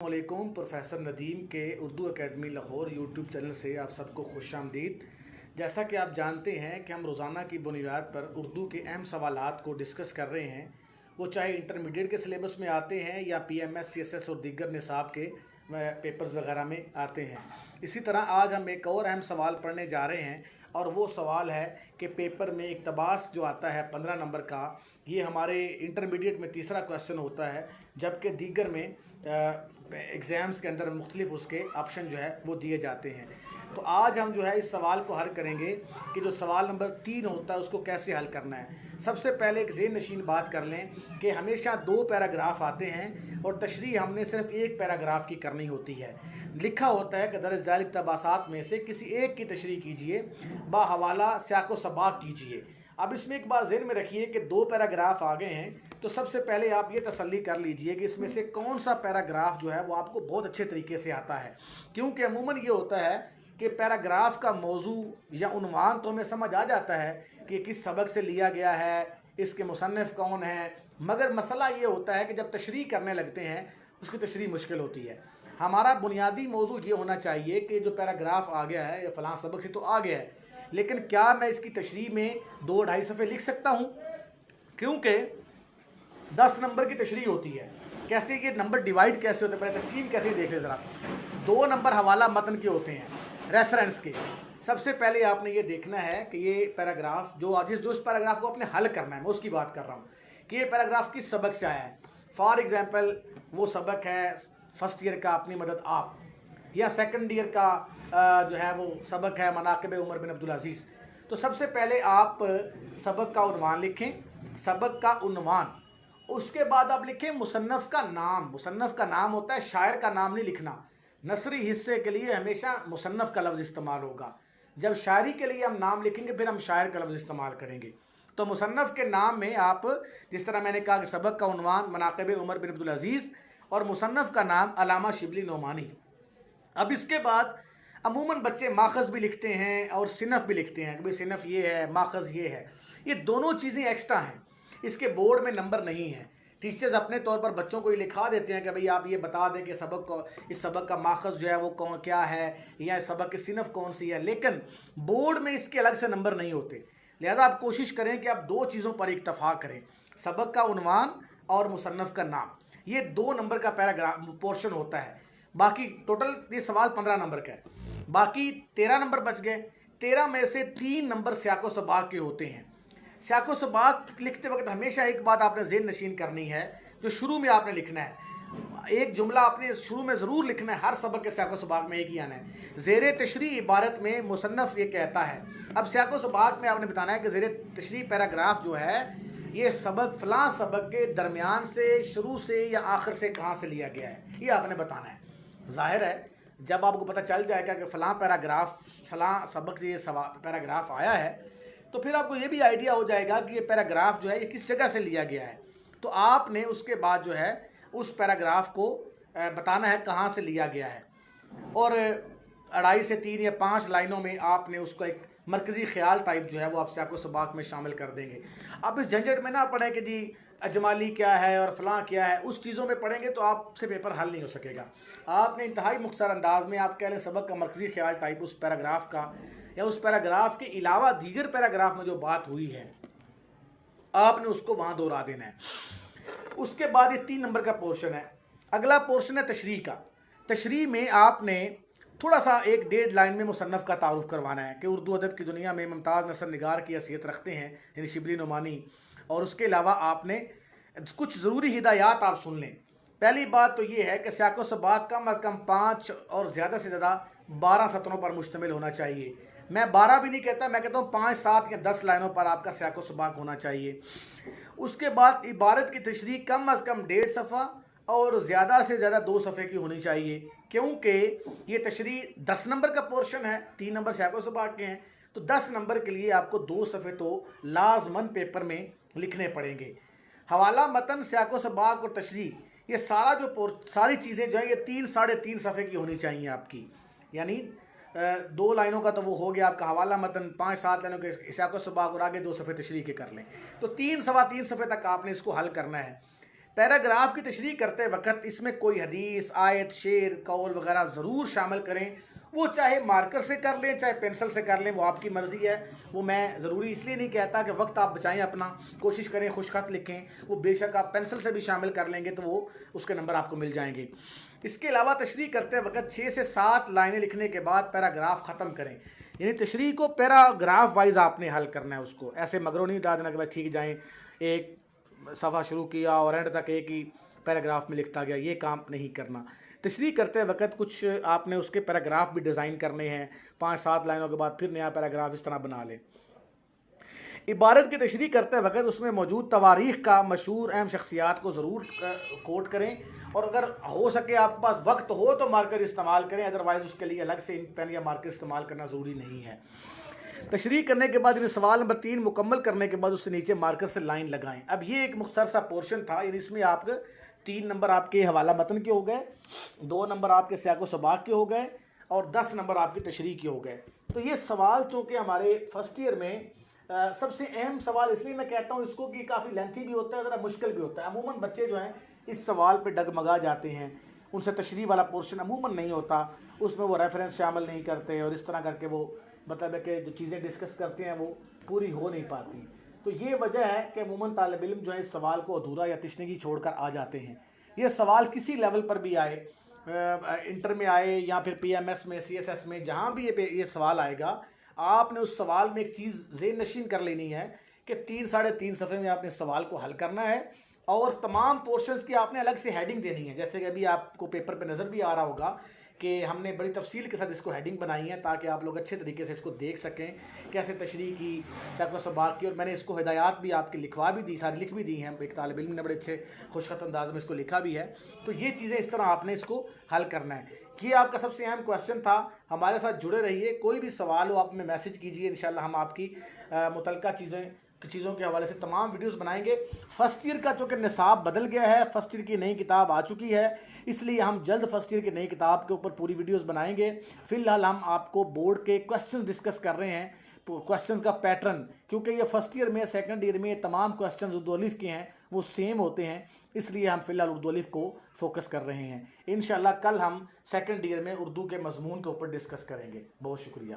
वालेकुम। प्रोफेसर नदीम के Urdu academy Lahore YouTube channel से आप सबको खुश आमदीद। जैसा कि आप जानते हैं कि हम रोज़ाना की बुनियाद पर उर्दू के अहम सवालात को डिस्कस कर रहे हैं, वो चाहे इंटरमीडिएट के सिलेबस में आते हैं या PMS CSS और दीगर निसाब के पेपर्स वगैरह में आते हैं। इसी तरह आज हम एक और अहम सवाल पढ़ने जा रहे हैं और वो सवाल है कि पेपर में इक़्तिबास जो आता है 15 नंबर का, ये हमारे इंटरमीडिएट में तीसरा क्वेश्चन होता है, जबकि दीगर में एग्ज़ाम्स के अंदर मुख्तलिफ उसके ऑप्शन जो है वो दिए जाते हैं। तो आज हम जो है इस सवाल को हल करेंगे कि जो सवाल नंबर 3 होता है उसको कैसे हल करना है। सबसे पहले एक ज़हन नशीन बात कर लें कि हमेशा 2 पैराग्राफ आते हैं और तशरीह हमने सिर्फ एक पैराग्राफ की करनी होती है। लिखा होता है कि दरअसल ज़ालिक इक़्तिबासात में से किसी एक की तशरीह कीजिए, बाहवाला सियाक़ो सबाक़ कीजिए। अब इसमें एक बात ज़हन में रखिए कि 2 पैराग्राफ आ गए हैं, तो सबसे पहले आप ये तसल्ली कर लीजिए कि इसमें से कौन सा पैराग्राफ जो है वो आपको बहुत अच्छे तरीके से आता है। क्योंकि अमूमन ये होता है कि पैराग्राफ का मौजू या उन्वान तो हमें समझ आ जाता है कि किस सबक से लिया गया है, इसके मुसन्निफ़ कौन है, मगर मसला ये होता है कि जब तशरीह करने लगते हैं उसकी तशरीह मुश्किल होती है। हमारा बुनियादी मौजू ये होना चाहिए कि जो पैराग्राफ आ गया है या फ़लाँ सबक से तो आ गया है, लेकिन क्या मैं इसकी तशरीह में 2-2.5 सफ़े लिख सकता हूँ? क्योंकि 10 नंबर की तशरीह होती है। कैसे ये नंबर डिवाइड कैसे होते हैं, पहले तकसीम कैसे देख ले ज़रा। 2 नंबर हवाला मतन के होते हैं, रेफरेंस के। सबसे पहले आपने ये देखना है कि ये पैराग्राफ जो इस पैराग्राफ को आपने हल करना है, मैं उसकी बात कर रहा हूँ कि ये पैराग्राफ किस सबक से आया है। फॉर एग्ज़ाम्पल वो सबक है फर्स्ट ईयर का अपनी मदद आप, या सेकंड ईयर का जो है वो सबक है मनाक़िब उमर बिन अब्दुल अज़ीज़। तो सबसे पहले आप सबक का उन्वान लिखें, सबक का उन्वान। उसके बाद आप लिखें मुसन्नफ़ का नाम। मुसन्नफ़ का नाम होता है, शायर का नाम नहीं लिखना। नसरी हिस्से के लिए हमेशा मुसन्नफ़ का लफ्ज़ इस्तेमाल होगा। जब शायरी के लिए हम नाम लिखेंगे फिर हम शायर का लफ्ज़ इस्तेमाल करेंगे। तो मुसन्नफ़ के नाम में आप, जिस तरह मैंने कहा कि सबक का उन्वान मनाक़िब उमर बिन अब्दुल अज़ीज़ और मुसन्नफ़ का नाम अल्लामा शिबली नोमानी। अब इसके बाद अमूमन बच्चे माखज़ भी लिखते हैं और सिनफ़ भी लिखते हैं कि भाई सिनफ़ ये है, माखज़ ये है। ये दोनों चीज़ें एक्स्ट्रा हैं, इसके बोर्ड में नंबर नहीं है। टीचर्स अपने तौर पर बच्चों को ये लिखा देते हैं कि भाई आप ये बता दें कि सबक को, इस सबक का माखज़ जो है वो कौन क्या है, या इस सबक की सिनफ़ कौन सी है, लेकिन बोर्ड में इसके अलग से नंबर नहीं होते। लिहाजा आप कोशिश करें कि आप 2 चीज़ों पर इक्तफ़ा करें, सबक का उन्वान और मुसन्नफ़ का नाम। ये 2 नंबर का पैराग्राफ पोर्शन होता है। बाकी टोटल ये सवाल 15 नंबर का है, बाकी 13 नंबर बच गए। 13 में से 3 नंबर सियाक़ो सबाक़ के होते हैं। सियाक़ो सबाक़ लिखते वक्त हमेशा एक बात आपने ज़हन नशीन करनी है, जो शुरू में आपने लिखना है। एक जुमला आपने शुरू में ज़रूर लिखना है, हर सबक के सियाक़ो सबाक़ में एक ही आना है। ज़ेरे तशरीह इबारत में मुसन्नफ़ ये कहता है। अब सियाक़ो सबाक़ में आपने बताना है कि ज़ेरे तशरीह पैराग्राफ जो है ये सबक फ़लाँ सबक के दरमियान से, शुरू से या आखिर से कहाँ से लिया गया है, ये आपने बताना है। ज़ाहिर है जब आपको पता चल जाएगा कि फ़लाँ पैराग्राफ फ़लाँ सबक से ये पैराग्राफ आया है, तो फिर आपको ये भी आइडिया हो जाएगा कि ये पैराग्राफ जो है ये किस जगह से लिया गया है। तो आपने उसके बाद जो है उस पैराग्राफ को बताना है कहाँ से लिया गया है, और 2.5 से 3 या 5 लाइनों में आपने उसको एक मरकज़ी ख्याल टाइप जो है वो आप सियाक़ो सबाक़ में शामिल कर देंगे। अब इस झंझट में ना पढ़ें कि जी अजमाली क्या है और फ़लाँ क्या है, उस चीज़ों में पढ़ेंगे तो आपसे पेपर हल नहीं हो सकेगा। आपने इंतहाई मुख्तसर अंदाज में, आप कह लें सबक का मरकज़ी ख्याल टाइप उस पैराग्राफ का या उस पैराग्राफ के अलावा दीगर पैराग्राफ में जो बात हुई है आपने उसको वहाँ दोहरा देना है। उसके बाद ये 3 नंबर का पोर्शन है। अगला पोर्शन है तशरीह का। तशरीह में आपने थोड़ा सा 1-1.5 लाइन में मुसन्नफ़ का तारुफ़ करवाना है कि उर्दू अदब की दुनिया में मुमताज़ नसर निगार की हैसियत रखते हैं, यानी शिबली नोमानी। और उसके अलावा आपने कुछ ज़रूरी हिदायत आप सुन लें। पहली बात तो ये है कि सियाक़ो सबाक़ कम अज़ कम 5 और ज़्यादा से ज़्यादा 12 सत्रों पर मुश्तमिल होना चाहिए। मैं 12 भी नहीं कहता, मैं कहता हूँ 5, 7 या 10 लाइनों पर आपका सियाक़ो सबाक़ होना चाहिए। उसके बाद इबारत की तशरीह कम अज़ कम 1.5 सफ़ा और ज़्यादा से ज़्यादा 2 सफ़े की होनी चाहिए, क्योंकि ये तशरीह 10 नंबर का पोर्शन है, 3 नंबर सियाक़ो सबाक़ के हैं। तो 10 नंबर के लिए आपको 2 सफ़े तो लाज़मन पेपर में लिखने पड़ेंगे। हवाला मतन, सियाक़ो सबाक़ और तशरीह, ये सारा सारी चीज़ें जो है ये 3-3.5 सफ़े की होनी चाहिए आपकी। यानी 2 लाइनों का तो वो हो गया आपका हवाला मतन, 5-7 लाइनों के सियाक़ो सबाक़ और आगे 2 सफ़े तशरीह के कर लें, तो 3 सवा 3 सफ़े तक आपने इसको हल करना है। پیراگراف کی تشریح کرتے وقت اس میں کوئی حدیث، آیت، شعر، قول وغیرہ ضرور شامل کریں. وہ چاہے مارکر سے کر لیں چاہے پینسل سے کر لیں، وہ آپ کی مرضی ہے. وہ میں ضروری اس لیے نہیں کہتا کہ وقت آپ بچائیں اپنا، کوشش کریں خوش خط لکھیں. وہ بے شک آپ پینسل سے بھی شامل کر لیں گے تو وہ اس کے نمبر آپ کو مل جائیں گے. اس کے علاوہ تشریح کرتے وقت 6 سے 7 لائنیں لکھنے کے بعد پیراگراف ختم کریں. یعنی تشریح کو پیراگراف وائز آپ نے حل کرنا ہے. اس کو ایسے مگروں نہیں ڈال دینا کہ بس ٹھیک جائیں ایک صفحہ شروع کیا اور اینڈ تک ایک ہی پیراگراف میں لکھتا گیا، یہ کام نہیں کرنا. تشریح کرتے وقت کچھ آپ نے اس کے پیراگراف بھی ڈیزائن کرنے ہیں. 5-7 لائنوں کے بعد پھر نیا پیراگراف اس طرح بنا لیں. عبارت کی تشریح کرتے وقت اس میں موجود تواریخ کا مشہور اہم شخصیات کو ضرور کوٹ کریں، اور اگر ہو سکے آپ کے پاس وقت ہو تو مارکر استعمال کریں، ادروائز اس کے لیے الگ سے پین یا مارکر استعمال کرنا ضروری نہیں ہے. تشریح کرنے کے بعد سوال نمبر 3 مکمل کرنے کے بعد اس سے نیچے مارکر سے لائن لگائیں. اب یہ ایک مختصر سا پورشن تھا، یعنی اس میں آپ 3 نمبر آپ کے حوالہ متن کے ہو گئے، 2 نمبر آپ کے سیاق و سباق کے ہو گئے، اور 10 نمبر آپ کی تشریح کے ہو گئے. تو یہ سوال چونکہ ہمارے فرسٹ ایئر میں سب سے اہم سوال اس لیے میں کہتا ہوں اس کو کہ کافی لینتھی بھی ہوتا ہے، ذرا مشکل بھی ہوتا ہے. عموماً بچے جو ہیں اس سوال پہ ڈگمگا جاتے ہیں، ان سے تشریح والا پورشن عموماً نہیں ہوتا، اس میں وہ ریفرنس شامل نہیں کرتے، اور اس طرح کر کے وہ مطلب ہے کہ جو چیزیں ڈسکس کرتے ہیں وہ پوری ہو نہیں پاتی. تو یہ وجہ ہے کہ عموماً طالب علم جو ہے اس سوال کو ادھورا یا تشنگی چھوڑ کر آ جاتے ہیں. یہ سوال کسی لیول پر بھی آئے، انٹر میں آئے یا پھر پی ایم ایس میں، سی ایس ایس میں، جہاں بھی یہ سوال آئے گا، آپ نے اس سوال میں ایک چیز ذہن نشین کر لینی ہے کہ 3-3.5 صفحے میں آپ نے سوال کو حل کرنا ہے، اور تمام پورشنز کی آپ نے الگ سے ہیڈنگ دینی ہے. جیسے کہ ابھی آپ کو پیپر پہ نظر بھی آ رہا ہوگا کہ ہم نے بڑی تفصیل کے ساتھ اس کو ہیڈنگ بنائی ہے تاکہ آپ لوگ اچھے طریقے سے اس کو دیکھ سکیں کیسے تشریح کی، سیاق و سباق کی. اور میں نے اس کو ہدایات بھی آپ کی لکھوا بھی دی، ساری لکھ بھی دی ہیں، ایک طالب علم نے بڑے اچھے خوش خط انداز میں اس کو لکھا بھی ہے. تو یہ چیزیں اس طرح آپ نے اس کو حل کرنا ہے. یہ آپ کا سب سے اہم کویشچن تھا. ہمارے ساتھ جڑے رہیے، کوئی بھی سوال ہو آپ میں میسج کیجئے، انشاءاللہ ہم آپ کی متعلقہ چیزوں کے حوالے سے تمام ویڈیوز بنائیں گے. فرسٹ ایئر کا چونکہ نصاب بدل گیا ہے، فرسٹ ایئر کی نئی کتاب آ چکی ہے، اس لیے ہم جلد فرسٹ ایئر کی نئی کتاب کے اوپر پوری ویڈیوز بنائیں گے. فی الحال ہم آپ کو بورڈ کے کویشچن ڈسکس کر رہے ہیں، کویشچنز کا پیٹرن، کیونکہ یہ فرسٹ ایئر میں سیکنڈ ایئر میں تمام کویشچنز اردو الف کے ہیں، وہ سیم ہوتے ہیں، اس لیے ہم فی الحال اردو الف کو فوکس کر رہے ہیں. انشاءاللہ کل ہم سیکنڈ ایئر میں اردو کے مضمون کے اوپر ڈسکس کریں گے. بہت شکریہ.